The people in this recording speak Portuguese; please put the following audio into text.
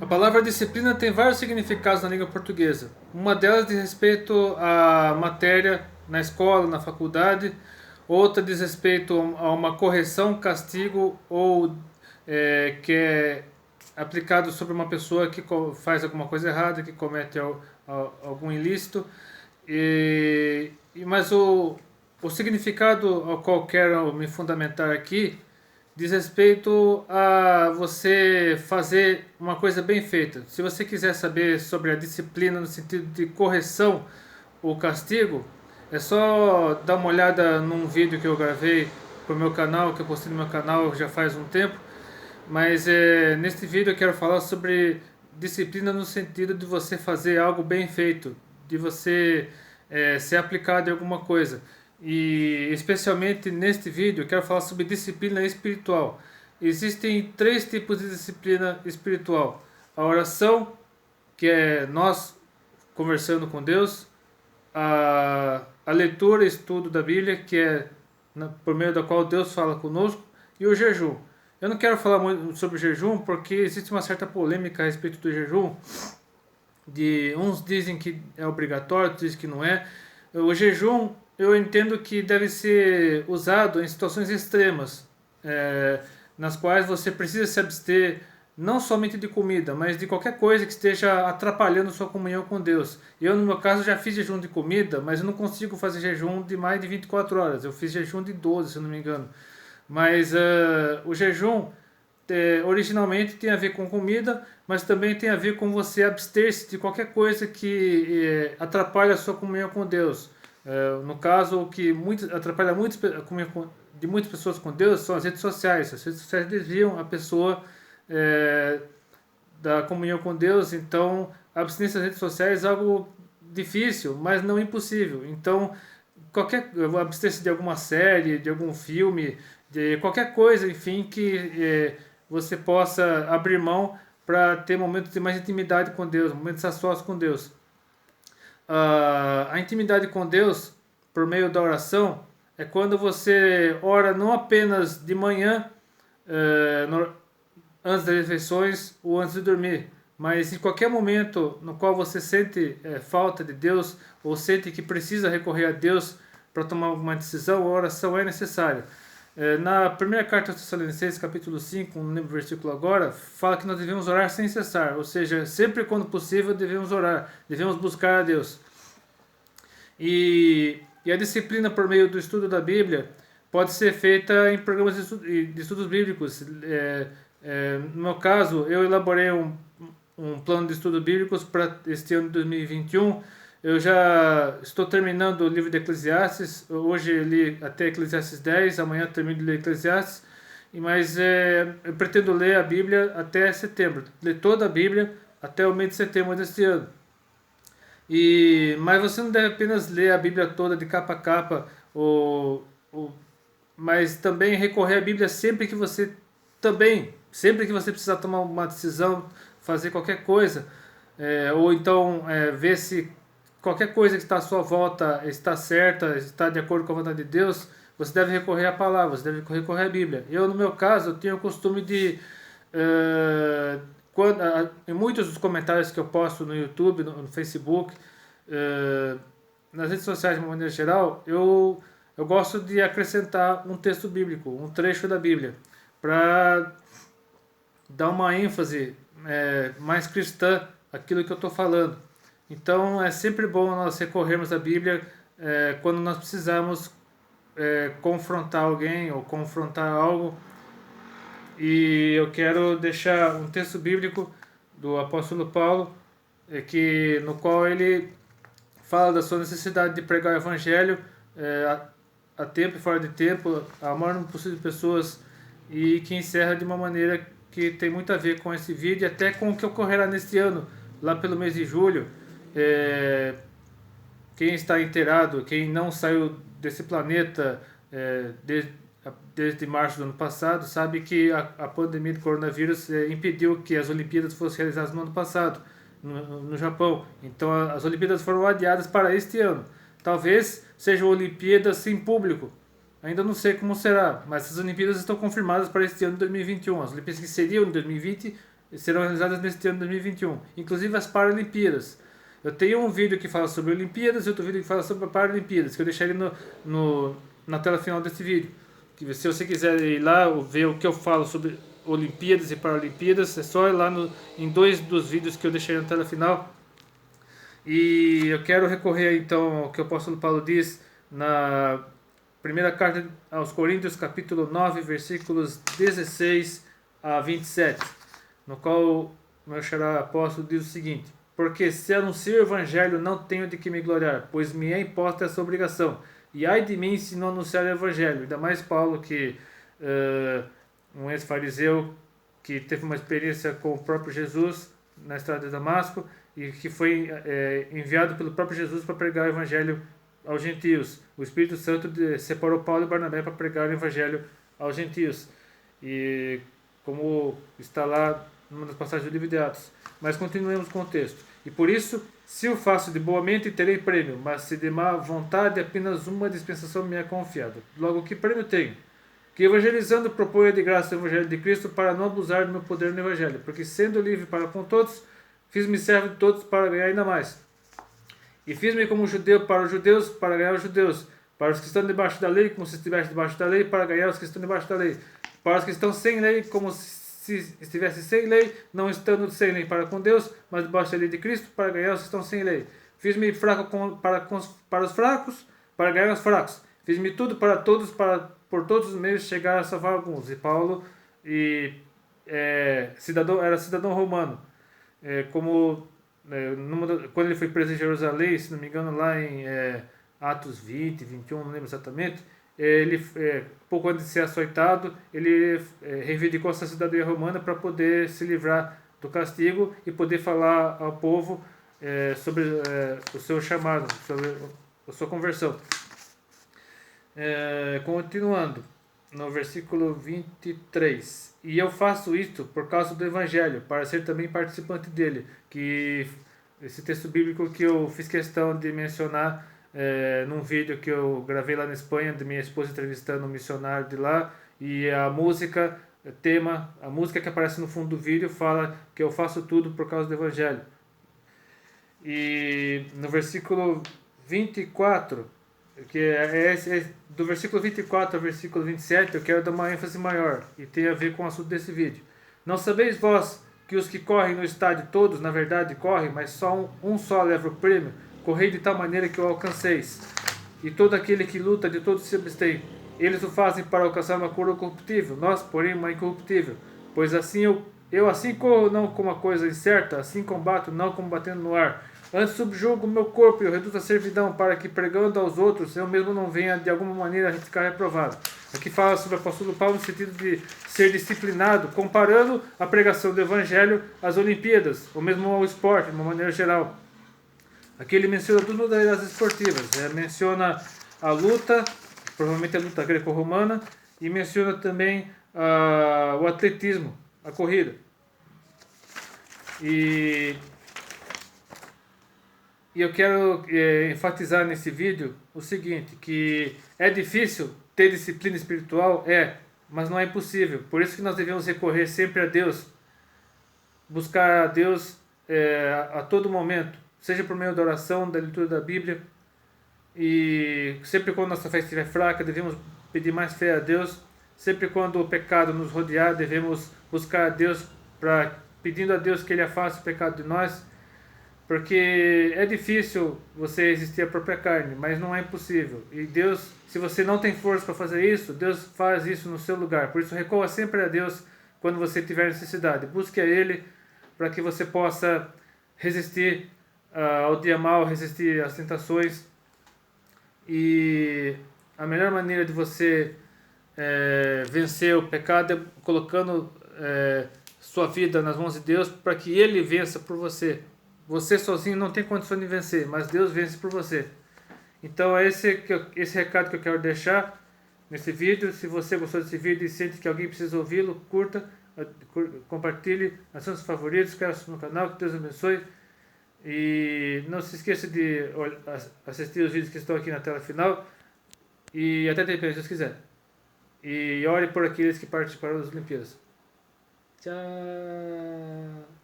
A palavra disciplina tem vários significados na língua portuguesa. Uma delas diz respeito à matéria na escola, na faculdade. Outra diz respeito a uma correção, castigo ou que é aplicado sobre uma pessoa que faz alguma coisa errada, que comete algum ilícito. Mas o significado ao qual quero me fundamentar aqui diz respeito a você fazer uma coisa bem feita. Se você quiser saber sobre a disciplina no sentido de correção ou castigo, é só dar uma olhada num vídeo que eu gravei pro meu canal, que eu postei no meu canal já faz um tempo. Mas neste vídeo eu quero falar sobre disciplina no sentido de você fazer algo bem feito, de você ser aplicado em alguma coisa. E especialmente neste vídeo eu quero falar sobre disciplina espiritual. Existem três tipos de disciplina espiritual: a oração, que é nós conversando com Deus; a leitura e estudo da Bíblia, que é por meio da qual Deus fala conosco; e o jejum. Eu não quero falar muito sobre jejum porque existe uma certa polêmica a respeito do jejum. Uns dizem que é obrigatório, outros dizem que não é. O jejum eu entendo que deve ser usado em situações extremas, nas quais você precisa se abster não somente de comida, mas de qualquer coisa que esteja atrapalhando sua comunhão com Deus. Eu, no meu caso, já fiz jejum de comida, mas eu não consigo fazer jejum de mais de 24 horas. Eu fiz jejum de 12, se eu não me engano. Mas o jejum originalmente tem a ver com comida, mas também tem a ver com você abster-se de qualquer coisa que atrapalhe a sua comunhão com Deus. No caso, o que atrapalha muito a comunhão de muitas pessoas com Deus são as redes sociais. As redes sociais desviam a pessoa da comunhão com Deus. Então, a abstinência das redes sociais é algo difícil, mas não impossível. Então, qualquer abster-se de alguma série, de algum filme, de qualquer coisa, enfim, que você possa abrir mão para ter momentos de mais intimidade com Deus, momentos a sós com Deus. A intimidade com Deus, por meio da oração, é quando você ora não apenas de manhã, antes das refeições ou antes de dormir, mas em qualquer momento no qual você sente falta de Deus ou sente que precisa recorrer a Deus para tomar alguma decisão, a oração é necessária. Na primeira carta aos Tessalonicenses, capítulo 5, não lembro o versículo agora, fala que nós devemos orar sem cessar, ou seja, sempre quando possível devemos orar, devemos buscar a Deus. E a disciplina por meio do estudo da Bíblia pode ser feita em programas de estudos bíblicos. No meu caso, eu elaborei um plano de estudos bíblicos para este ano de 2021. Eu já estou terminando o livro de Eclesiastes. Hoje eu li até Eclesiastes 10, amanhã eu termino de ler Eclesiastes. Mas eu pretendo ler a Bíblia até setembro, ler toda a Bíblia até o mês de setembro deste ano. Mas você não deve apenas ler a Bíblia toda de capa a capa, mas também recorrer à Bíblia sempre que você precisar tomar uma decisão, fazer qualquer coisa, ou então ver se qualquer coisa que está à sua volta está certa, está de acordo com a vontade de Deus. Você deve recorrer à palavra, você deve recorrer à Bíblia. Eu, no meu caso, eu tenho o costume de em muitos dos comentários que eu posto no YouTube, no Facebook, nas redes sociais de uma maneira geral, eu gosto de acrescentar um texto bíblico, um trecho da Bíblia, para dar uma ênfase mais cristã àquilo que eu estou falando. Então é sempre bom nós recorrermos à Bíblia quando nós precisamos confrontar alguém ou confrontar algo. E eu quero deixar um texto bíblico do apóstolo Paulo, no qual ele fala da sua necessidade de pregar o evangelho a tempo e fora de tempo, a maior número possível de pessoas, e que encerra de uma maneira que tem muito a ver com esse vídeo, até com o que ocorrerá neste ano, lá pelo mês de julho. Quem está inteirado, quem não saiu desse planeta desde março do ano passado, sabe que a pandemia do coronavírus impediu que as Olimpíadas fossem realizadas no ano passado, no Japão. Então as Olimpíadas foram adiadas para este ano. Talvez sejam Olimpíadas sem público. Ainda não sei como será, mas as Olimpíadas estão confirmadas para este ano de 2021. As Olimpíadas que seriam em 2020 serão realizadas neste ano de 2021, inclusive as Paralimpíadas. Eu tenho um vídeo que fala sobre Olimpíadas e outro vídeo que fala sobre Paralimpíadas, que eu deixaria na tela final desse vídeo. Que se você quiser ir lá ver o que eu falo sobre Olimpíadas e Paralimpíadas, é só ir lá em dois dos vídeos que eu deixei na tela final. E eu quero recorrer então ao que o apóstolo Paulo diz na primeira carta aos Coríntios, capítulo 9, versículos 16 a 27, no qual o meu xará apóstolo diz o seguinte: porque se anuncio o evangelho, não tenho de que me gloriar, pois me é imposta essa obrigação. E ai de mim se não anunciar o evangelho. Ainda mais Paulo, que um ex-fariseu que teve uma experiência com o próprio Jesus na estrada de Damasco e que foi enviado pelo próprio Jesus para pregar o evangelho aos gentios. O Espírito Santo separou Paulo e Barnabé para pregar o evangelho aos gentios. E como está lá numa das passagens do livro de Atos. Mas continuemos com o texto. E por isso, se o faço de boa mente, terei prêmio, mas se de má vontade, apenas uma dispensação me é confiada. Logo, que prêmio tenho? Que evangelizando proponho de graça o evangelho de Cristo para não abusar do meu poder no evangelho, porque sendo livre para com todos, fiz-me servo de todos para ganhar ainda mais. E fiz-me como judeu para os judeus, para ganhar os judeus, para os que estão debaixo da lei, como se estivesse debaixo da lei, para ganhar os que estão debaixo da lei, para os que estão sem lei, como se estivesse sem lei, não estando sem lei para com Deus, mas debaixo da lei de Cristo, para ganhar os que estão sem lei. Fiz-me fraco para os fracos, para ganhar os fracos. Fiz-me tudo para todos, para por todos os meios chegar a salvar alguns. E Paulo era cidadão romano. Quando ele foi preso em Jerusalém, se não me engano, lá em Atos 20, 21, não lembro exatamente, ele, pouco antes de ser açoitado, ele reivindicou essa cidadania romana para poder se livrar do castigo e poder falar ao povo sobre o seu chamado, sobre a sua conversão. Continuando, no versículo 23. E eu faço isto por causa do Evangelho, para ser também participante dele. Que esse texto bíblico que eu fiz questão de mencionar num vídeo que eu gravei lá na Espanha, de minha esposa entrevistando um missionário de lá. E a música, a música que aparece no fundo do vídeo fala que eu faço tudo por causa do Evangelho. E no versículo 24, que do versículo 24 ao versículo 27, eu quero dar uma ênfase maior e tem a ver com o assunto desse vídeo. Não sabeis vós que os que correm no estádio todos, na verdade, correm, mas só um só leva o prêmio? Correi de tal maneira que o alcanceis. E todo aquele que luta, de todos se abstém. Eles o fazem para alcançar uma coroa corruptível, nós, porém, uma incorruptível. Pois assim eu assim corro, não como uma coisa incerta, assim combato, não como batendo no ar. Antes subjugo o meu corpo e eu reduzo a servidão, para que, pregando aos outros, eu mesmo não venha de alguma maneira a ficar reprovado. Aqui fala sobre o apóstolo Paulo no sentido de ser disciplinado, comparando a pregação do Evangelho às Olimpíadas, ou mesmo ao esporte, de uma maneira geral. Aqui ele menciona duas modalidades esportivas. Menciona a luta, provavelmente a luta greco-romana, e menciona também o atletismo, a corrida. E eu quero enfatizar nesse vídeo o seguinte, que é difícil ter disciplina espiritual, mas não é impossível. Por isso que nós devemos recorrer sempre a Deus, buscar a Deus a todo momento, seja por meio da oração, da leitura da Bíblia, e sempre quando nossa fé estiver fraca, devemos pedir mais fé a Deus. Sempre quando o pecado nos rodear, devemos buscar a Deus, pedindo a Deus que Ele afaste o pecado de nós, porque é difícil você resistir à própria carne, mas não é impossível. E Deus, se você não tem força para fazer isso, Deus faz isso no seu lugar. Por isso, recorra sempre a Deus quando você tiver necessidade. Busque a Ele para que você possa resistir ao dia mau, resistir às tentações. E a melhor maneira de você vencer o pecado é colocando sua vida nas mãos de Deus, para que Ele vença por você. Você sozinho não tem condição de vencer, mas Deus vence por você. Então é esse recado que eu quero deixar nesse vídeo. Se você gostou desse vídeo e sente que alguém precisa ouvi-lo, curta, compartilhe nas seus favoritos, inscreva-se no canal, que Deus abençoe. E não se esqueça de assistir os vídeos que estão aqui na tela final. E até depois, se Deus quiser. E ore por aqueles que participaram das Olimpíadas. Tchau.